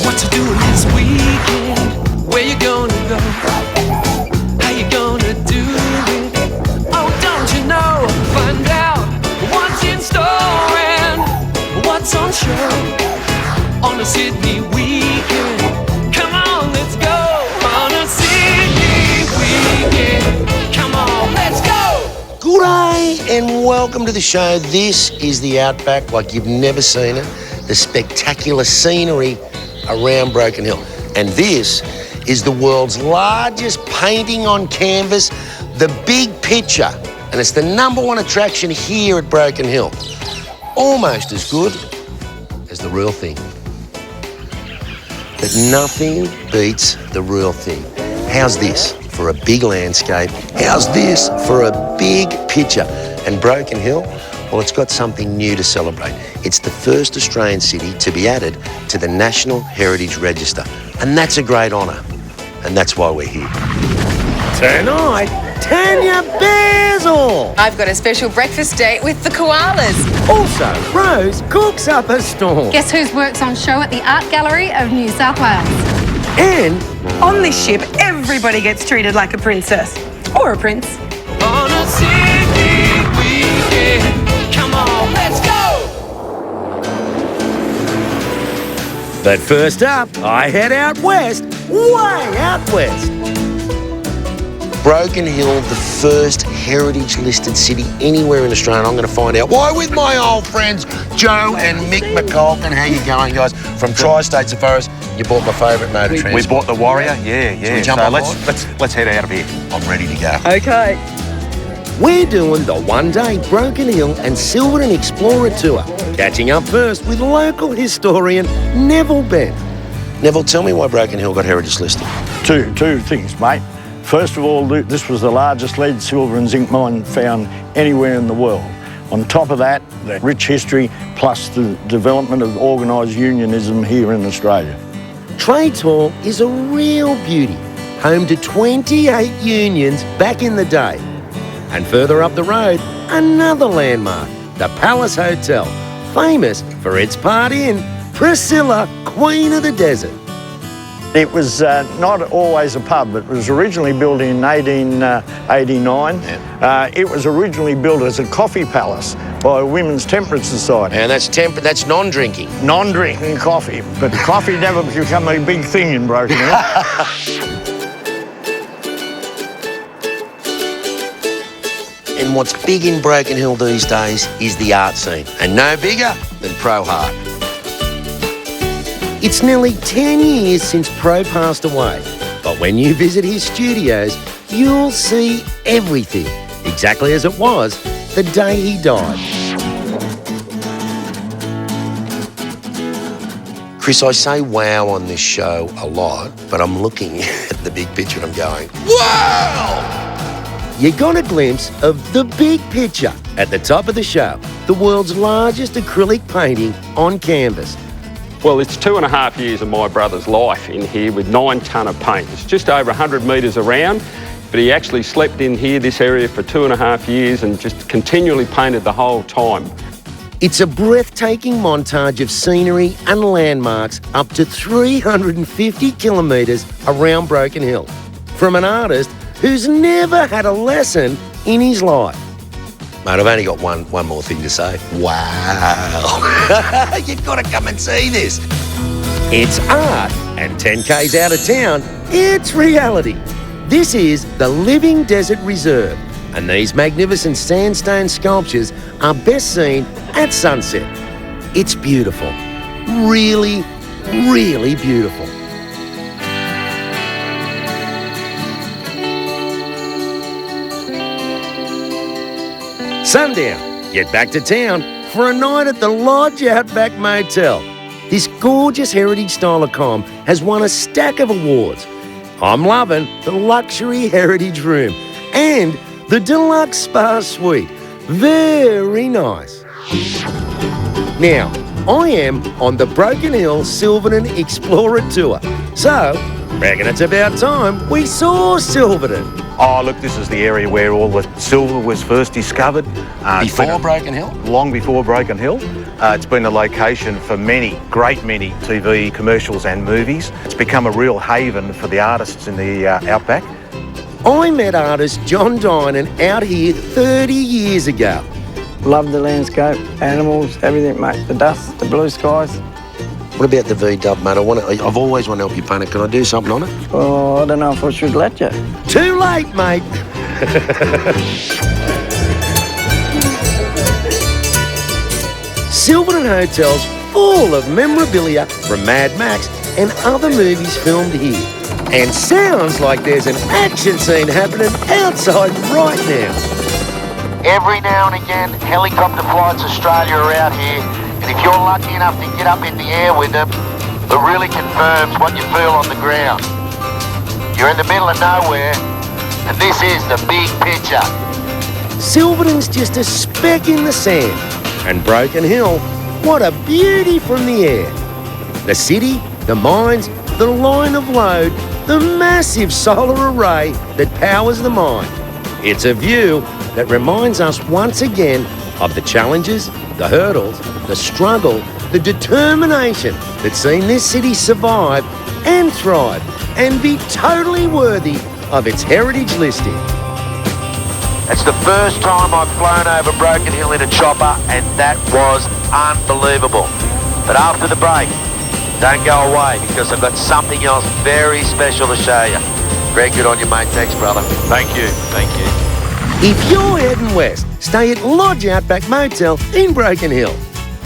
What to do this weekend? Where you gonna go? How you gonna do it? Oh, don't you know? Find out what's in store and what's on show on a Sydney weekend. Come on, let's go on a Sydney weekend. Come on, let's go. Good day and welcome to the show. This is the Outback like you've never seen it. The spectacular scenery around Broken Hill. And this is the world's largest painting on canvas, the big picture. And it's the #1 attraction here at Broken Hill. Almost as good as the real thing. But nothing beats the real thing. How's this for a big landscape? How's this for a big picture? And Broken Hill, well, it's got something new to celebrate. It's the first Australian city to be added to the National Heritage Register. And that's a great honour. And that's why we're here. Tonight, Tanya Basil. I've got a special breakfast date with the koalas. Also, Rose cooks up a storm. Guess whose work's on show at the Art Gallery of New South Wales? And on this ship, everybody gets treated like a princess. Or a prince. On a Sydney weekend. Come on, let's go. but first up, I head out west, way out west. Broken Hill, the first heritage-listed city anywhere in Australia. I'm going to find out why with my old friends Joe and Mick McCulkin. How you going, guys? From Tri-State Safaris, you bought my favourite motor transport. We bought the Warrior, yeah. Shall we jump on board? Let's head out of here. I'm ready to go. Okay. We're doing the one-day Broken Hill and Silverton Explorer Tour. Catching up first with local historian Neville Bent. Neville, tell me why Broken Hill got heritage listed. Two things, mate. First of all, this was the largest lead, silver and zinc mine found anywhere in the world. On top of that, the rich history plus the development of organised unionism here in Australia. Trades Hall is a real beauty, home to 28 unions back in the day. And further up the road, another landmark, the Palace Hotel, famous for its part in Priscilla, Queen of the Desert. It was not always a pub. It was originally built in 1889. It was originally built as a coffee palace by a women's temperance society. And that's non-drinking. Non-drinking coffee, but coffee never became a big thing in Broken Hill. And what's big in Broken Hill these days is the art scene, and no bigger than Pro Heart. It's nearly 10 years since Pro passed away, but when you visit his studios, you'll see everything exactly as it was the day he died. Chris, I say wow on this show a lot, but I'm looking at the big picture and I'm going, wow! You got a glimpse of the big picture at the top of the show, the world's largest acrylic painting on canvas. Well, it's 2.5 years of my brother's life in here with 9 tonne of paint. It's just over 100 metres around, but he actually slept in here, this area, for 2.5 years and just continually painted the whole time. It's a breathtaking montage of scenery and landmarks up to 350 kilometres around Broken Hill from an artist who's never had a lesson in his life. Mate, I've only got one more thing to say. Wow. You've got to come and see this. It's art, and 10 k's out of town, it's reality. This is the Living Desert Reserve, and these magnificent sandstone sculptures are best seen at sunset. It's beautiful. Really, really beautiful. Sundown, get back to town for a night at the Lodge Outback Motel. This gorgeous heritage style accom has won a stack of awards. I'm loving the luxury heritage room and the deluxe spa suite. Very nice. Now, I am on the Broken Hill Silverton Explorer Tour, so reckon it's about time we saw Silverton. Oh, look, this is the area where all the silver was first discovered. Before Broken Hill? Long before Broken Hill. It's been a location for many TV commercials and movies. It's become a real haven for the artists in the Outback. I met artist John Dinan out here 30 years ago. Love the landscape, animals, everything, mate. The dust, the blue skies. What about the V-dub, mate? I've always wanted to help you paint it. Can I do something on it? Oh, I don't know if I should let you. Too late, mate. Silverton Hotel's full of memorabilia from Mad Max and other movies filmed here. And sounds like there's an action scene happening outside right now. Every now and again, helicopter flights Australia are out here, and if you're lucky enough to get up in the air with them, it really confirms what you feel on the ground. You're in the middle of nowhere, and this is the big picture. Silverton's just a speck in the sand. And Broken Hill, what a beauty from the air. The city, the mines, the line of load, the massive solar array that powers the mine. It's a view that reminds us once again of the challenges, the hurdles, the struggle, the determination that's seen this city survive and thrive and be totally worthy of its heritage listing. It's the first time I've flown over Broken Hill in a chopper, and that was unbelievable. But after the break, don't go away, because I've got something else very special to show you. Greg, good on you, mate. Thanks, brother. Thank you. Thank you. If you're heading west, stay at Lodge Outback Motel in Broken Hill.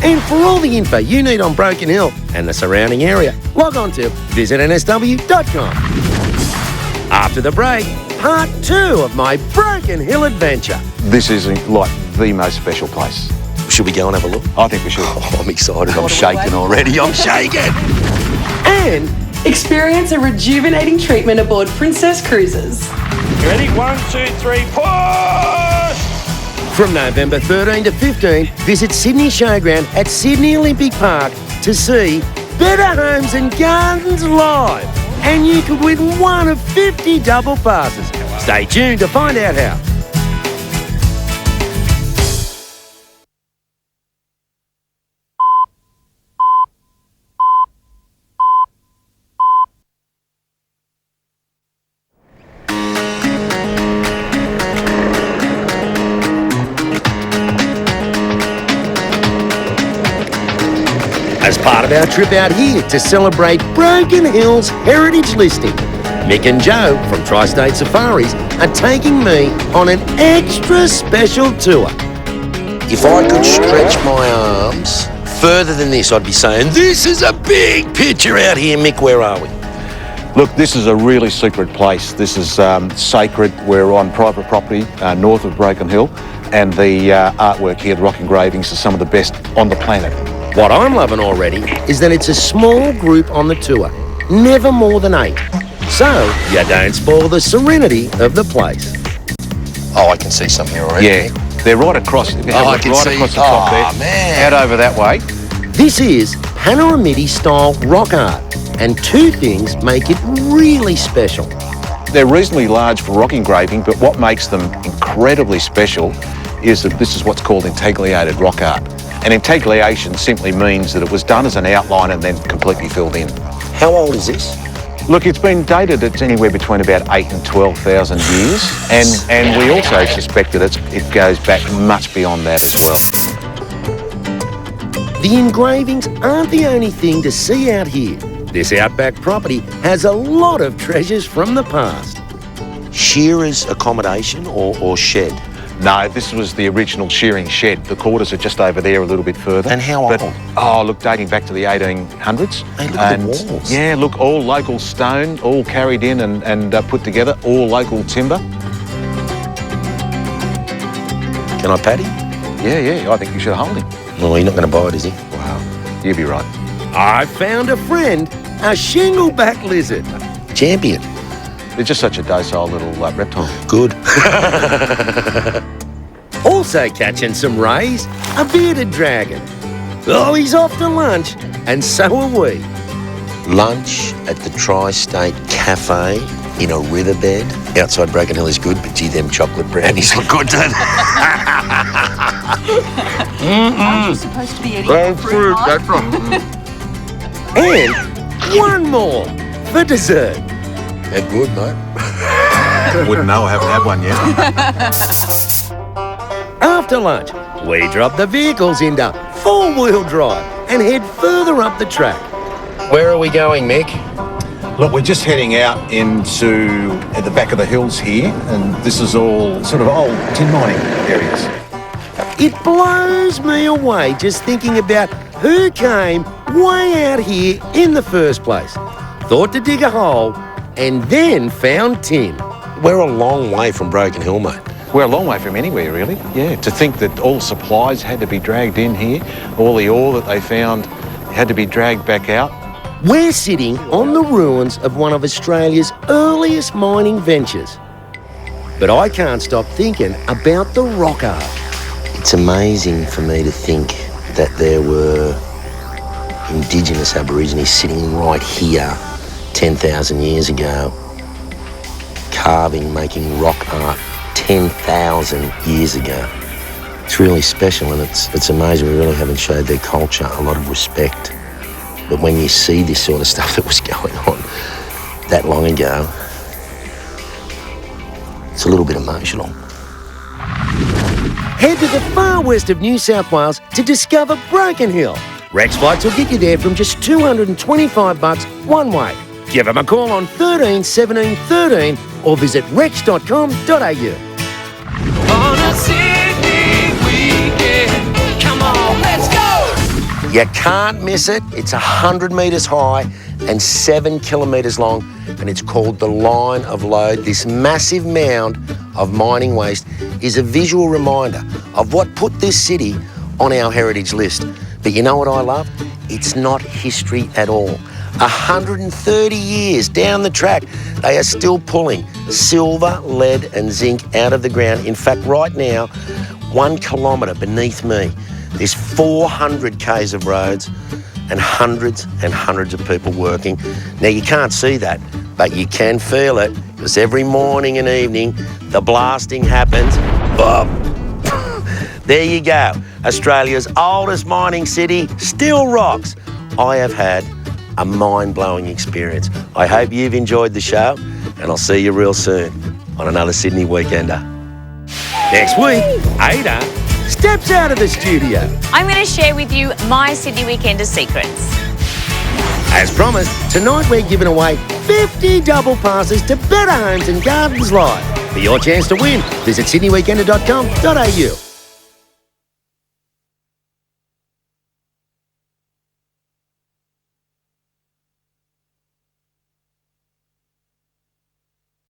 And for all the info you need on Broken Hill and the surrounding area, log on to visitnsw.com. After the break, part 2 of my Broken Hill adventure. This is like the most special place. Should we go and have a look? I think we should. Oh, I'm excited. I'm shaking already. I'm shaking. And Experience a rejuvenating treatment aboard Princess Cruises. Ready? 1, 2, 3, push! from November 13 to 15, visit Sydney Showground at Sydney Olympic Park to see Better Homes and Gardens live. And you could win one of 50 double passes. Stay tuned to find out how. As part of our trip out here to celebrate Broken Hill's heritage listing, Mick and Joe from Tri-State Safaris are taking me on an extra special tour. If I could stretch my arms further than this, I'd be saying, this is a big picture out here. Mick, where are we? Look, this is a really secret place. This is sacred. We're on private property north of Broken Hill, and the artwork here, the rock engravings, are some of the best on the planet. What I'm loving already is that it's a small group on the tour, never more than 8. So you don't spoil the serenity of the place. Oh, I can see something here already. Yeah, they're right across. I can see. Across the top there. Man. Out over that way. This is Panoramidi style rock art, and 2 things make it really special. They're reasonably large for rock engraving, but what makes them incredibly special is that this is what's called intagliated rock art. And intagliation simply means that it was done as an outline and then completely filled in. How old is this? Look, it's been dated, it's anywhere between about 8,000 and 12,000 years, and we also suspect that it goes back much beyond that as well. The engravings aren't the only thing to see out here. This outback property has a lot of treasures from the past. Shearers' accommodation or shed? No, this was the original shearing shed. The quarters are just over there a little bit further. And how old? Oh, look, dating back to the 1800s. Hey, look at the walls. Yeah, look, all local stone, all carried in and put together, all local timber. Can I pat him? Yeah, I think you should hold him. Well, he's not going to buy it, is he? Wow, you'll be right. I found a friend, a shingleback lizard. Champion. They're just such a docile little reptile. Good. Also catching some rays, a bearded dragon. Oh, he's off to lunch, and so are we. Lunch at the Tri-State Cafe in a riverbed. Outside Broken Hill is good, but gee, them chocolate brownies look good, don't they? Aren't you supposed to be eating fruit? That's right. And one more for dessert. They're good, mate. Wouldn't know, I haven't had one yet. After lunch, we drop the vehicles into four-wheel drive and head further up the track. Where are we going, Mick? Look, we're just heading out into at the back of the hills here, and this is all sort of old tin mining areas. It blows me away just thinking about who came way out here in the first place. Thought to dig a hole and then found tin. We're a long way from Broken Hill, mate. We're a long way from anywhere, really. Yeah, to think that all supplies had to be dragged in here, all the ore that they found had to be dragged back out. We're sitting on the ruins of one of Australia's earliest mining ventures. But I can't stop thinking about the rock art. It's amazing for me to think that there were Indigenous Aborigines sitting right here 10,000 years ago, carving, making rock art 10,000 years ago. It's really special, and it's amazing. We really haven't showed their culture a lot of respect. But when you see this sort of stuff that was going on that long ago, it's a little bit emotional. Head to the far west of New South Wales to discover Broken Hill. Rex flights will get you there from just $225 one way. Give them a call on 13 17 13 or visit rex.com.au. On a Sydney weekend, come on, let's go! You can't miss it. It's 100 metres high and 7 kilometres long, and it's called the Line of Load. This massive mound of mining waste is a visual reminder of what put this city on our heritage list. But you know what I love? It's not history at all. 130 years down the track, they are still pulling silver, lead and zinc out of the ground. In fact, right now, 1 kilometre beneath me, there's 400 k's of roads and hundreds of people working. Now, you can't see that, but you can feel it, because every morning and evening, the blasting happens. Boom! There you go. Australia's oldest mining city still rocks. I have had a mind-blowing experience. I hope you've enjoyed the show, and I'll see you real soon on another Sydney Weekender. Next week, Ada steps out of the studio. I'm going to share with you my Sydney Weekender secrets. As promised, tonight we're giving away 50 double passes to Better Homes and Gardens Live. For your chance to win, visit sydneyweekender.com.au.